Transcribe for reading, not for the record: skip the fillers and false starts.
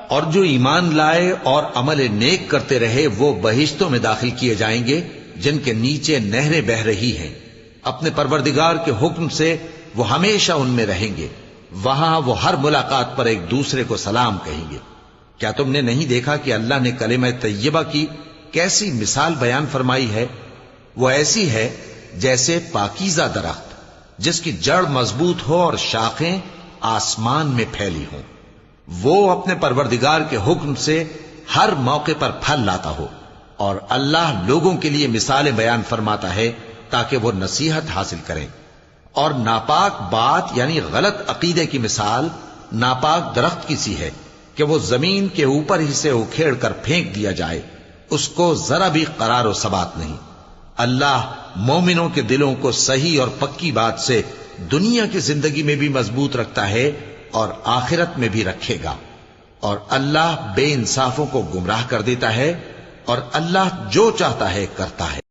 اور جو ایمان لائے اور عمل نیک کرتے رہے وہ بہشتوں میں داخل کیے جائیں گے جن کے نیچے نہریں بہہ رہی ہیں، اپنے پروردگار کے حکم سے وہ ہمیشہ ان میں رہیں گے، وہاں وہ ہر ملاقات پر ایک دوسرے کو سلام کہیں گے۔ کیا تم نے نہیں دیکھا کہ اللہ نے کلمہ طیبہ کی کیسی مثال بیان فرمائی ہے؟ وہ ایسی ہے جیسے پاکیزہ درخت جس کی جڑ مضبوط ہو اور شاخیں آسمان میں پھیلی ہوں، وہ اپنے پروردگار کے حکم سے ہر موقع پر پھل لاتا ہو، اور اللہ لوگوں کے لیے مثالیں بیان فرماتا ہے تاکہ وہ نصیحت حاصل کریں۔ اور ناپاک بات یعنی غلط عقیدے کی مثال ناپاک درخت کی سی ہے کہ وہ زمین کے اوپر ہی سے اکھیڑ کر پھینک دیا جائے، اس کو ذرا بھی قرار و ثبات نہیں۔ اللہ مومنوں کے دلوں کو صحیح اور پکی بات سے دنیا کی زندگی میں بھی مضبوط رکھتا ہے اور آخرت میں بھی رکھے گا، اور اللہ بے انصافوں کو گمراہ کر دیتا ہے، اور اللہ جو چاہتا ہے کرتا ہے۔